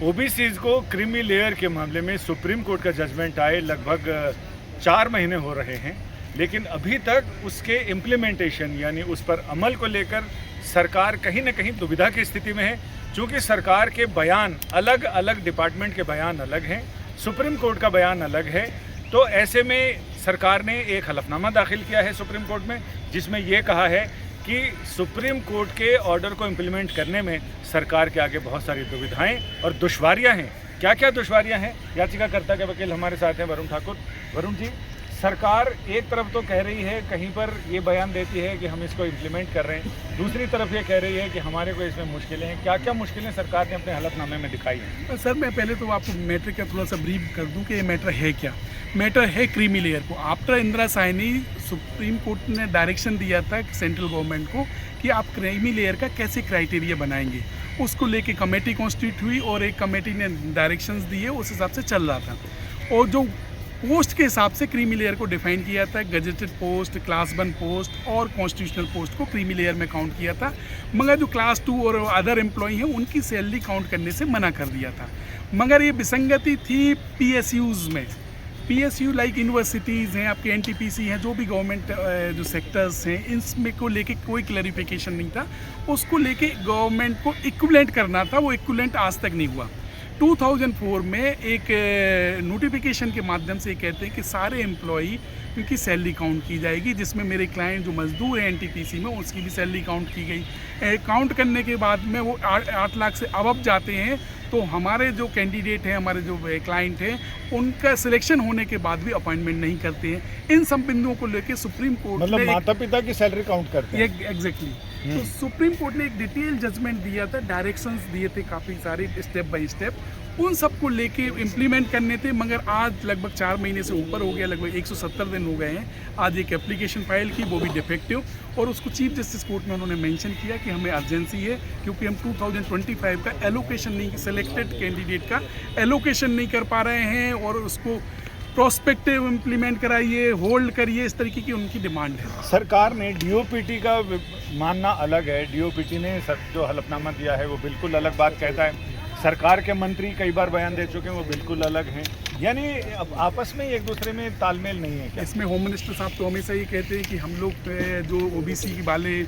OBCs को creamy layer के मामले में सुप्रीम कोर्ट का जजमेंट आए लगभग 4 महीने हो रहे हैं, लेकिन अभी तक उसके इम्प्लीमेंटेशन यानी उस पर अमल को लेकर सरकार कहीं न कहीं दुविधा की स्थिति में है। क्योंकि सरकार के बयान अलग अलग डिपार्टमेंट के बयान अलग हैं, सुप्रीम कोर्ट का बयान अलग है। तो ऐसे में सरकार ने एक हलफनामा दाखिल किया है सुप्रीम कोर्ट में, जिसमें ये कहा है कि सुप्रीम कोर्ट के ऑर्डर को इम्प्लीमेंट करने में सरकार के आगे बहुत सारी दुविधाएं और दुश्वारियां हैं। क्या क्या दुश्वारियां हैं? याचिकाकर्ता के वकील हमारे साथ हैं वरुण ठाकुर। वरुण जी, सरकार एक तरफ तो कह रही है, कहीं पर ये बयान देती है कि हम इसको इम्प्लीमेंट कर रहे हैं, दूसरी तरफ ये कह रही है कि हमारे को इसमें मुश्किलें हैं। क्या क्या मुश्किलें सरकार ने अपने हलफनामे में दिखाई हैं? सर, मैं पहले तो आपको मैटर का थोड़ा सा ब्रीफ कर दूं कि ये मैटर है क्या। मैटर है क्रीमी लेयर को। After Indira Sawhney supreme court ने डायरेक्शन दिया था सेंट्रल गवर्नमेंट को कि आप क्रीमी लेयर का कैसे क्राइटेरिया बनाएंगे। उसको लेके कमेटी कॉन्स्टिट्यूट हुई और एक कमेटी ने डायरेक्शंस दिए, उस हिसाब से चल रहा था। और जो पोस्ट के हिसाब से क्रीमी लेयर को डिफाइन किया था, गजेटेड पोस्ट, क्लास 1 पोस्ट और कॉन्स्टिट्यूशनल पोस्ट को क्रीमी लेयर में काउंट किया था। मगर जो क्लास 2 और अदर एम्प्लॉई हैं उनकी सैलरी काउंट करने से मना कर दिया था। मगर ये विसंगति थी पीएसयूज़ में। पीएसयू लाइक यूनिवर्सिटीज़ हैं, आपके एनटीपीसी हैं, जो भी गवर्नमेंट जो सेक्टर्स हैं, इसमें को लेके कोई क्लैरिफिकेशन नहीं था। उसको लेके गवर्नमेंट को इक्विवेलेंट करना था, वो इक्विवेलेंट आज तक नहीं हुआ। 2004 में एक नोटिफिकेशन के माध्यम से कहते हैं कि सारे एम्प्लॉई की सैलरी काउंट की जाएगी, जिसमें मेरे क्लाइंट जो मजदूर हैं एनटीपीसी में उसकी भी सैलरी काउंट की गई। काउंट करने के बाद में वो 8 लाख से अब जाते हैं, तो हमारे जो कैंडिडेट हैं, हमारे जो क्लाइंट हैं, उनका सिलेक्शन होने के बाद भी अपॉइंटमेंट नहीं करते हैं। इन सब बिंदुओं को लेकर सुप्रीम कोर्ट मतलब माता पिता की सैलरी काउंट करते हैं। एग्जैक्टली। तो सुप्रीम कोर्ट ने एक डिटेल जजमेंट दिया था, डायरेक्शंस दिए थे काफ़ी सारे स्टेप बाय स्टेप, उन सब को लेके इम्प्लीमेंट करने थे। मगर आज लगभग 4 महीने से ऊपर हो गया, लगभग 170 दिन हो गए हैं। आज एक एप्लीकेशन फाइल की, वो भी डिफेक्टिव, और उसको चीफ जस्टिस कोर्ट में उन्होंने मेंशन किया कि हमें अर्जेंसी है, क्योंकि हम 2025 का एलोकेशन नहीं, सिलेक्टेड कैंडिडेट का एलोकेशन नहीं कर पा रहे हैं, और उसको प्रोस्पेक्टिव इम्प्लीमेंट कराइए, होल्ड करिए, इस तरीके की उनकी डिमांड है। सरकार ने डीओपीटी का मानना अलग है। डीओपीटी ने जो हलफनामा दिया है वो बिल्कुल अलग बात कहता है। सरकार के मंत्री कई बार बयान दे चुके हैं, वो बिल्कुल अलग हैं। यानी अब आपस में एक दूसरे में तालमेल नहीं है क्या? इसमें होम मिनिस्टर साहब तो हमेशा ये कहते हैं कि हम लोग जो ओबीसी वाले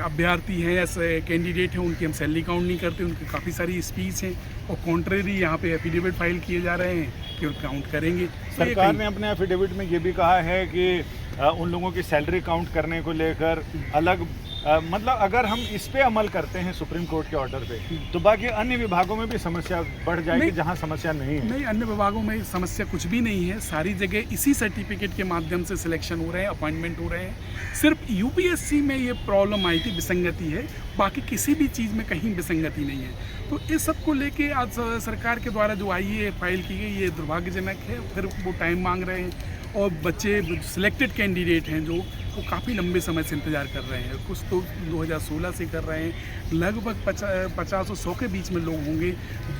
अभ्यर्थी हैं, ऐसे कैंडिडेट हैं, उनकी हम सैलरी काउंट नहीं करते। उनकी काफ़ी सारी स्पीच हैं, और कॉन्ट्रेरी यहाँ पे एफिडेविट फाइल किए जा रहे हैं कि काउंट करेंगे। सरकार ने अपने एफिडेविट में ये भी कहा है कि उन लोगों की सैलरी काउंट करने को लेकर अलग मतलब अगर हम इस पे अमल करते हैं सुप्रीम कोर्ट के ऑर्डर पे, तो बाकी अन्य विभागों में भी समस्या बढ़ जाएगी जहां समस्या नहीं है। नहीं, अन्य विभागों में समस्या कुछ भी नहीं है। सारी जगह इसी सर्टिफिकेट के माध्यम से सिलेक्शन हो रहे हैं, अपॉइंटमेंट हो रहे हैं। सिर्फ यूपीएससी में ये प्रॉब्लम आई थी, विसंगति है, बाकी किसी भी चीज़ में कहीं विसंगति नहीं है। तो इस सब को लेके आज सरकार के द्वारा जो आई है, फाइल की गई, ये दुर्भाग्यजनक है। फिर वो टाइम मांग रहे हैं, और बच्चे सिलेक्टेड कैंडिडेट हैं जो वो काफ़ी लंबे समय से इंतज़ार कर रहे हैं। कुछ तो 2016 से कर रहे हैं। लगभग 50 और 100 के बीच में लोग होंगे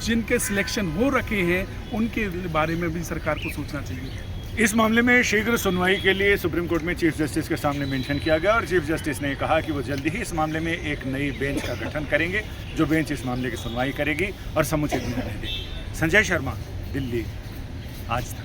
जिनके सिलेक्शन हो रखे हैं, उनके बारे में भी सरकार को सोचना चाहिए। इस मामले में शीघ्र सुनवाई के लिए सुप्रीम कोर्ट में चीफ जस्टिस के सामने मेंशन किया गया, और चीफ जस्टिस ने कहा कि वो जल्दी ही इस मामले में एक नई बेंच का गठन करेंगे, जो बेंच इस मामले की सुनवाई करेगी और समुचित निर्णय देगी। संजय शर्मा, दिल्ली, आज तक।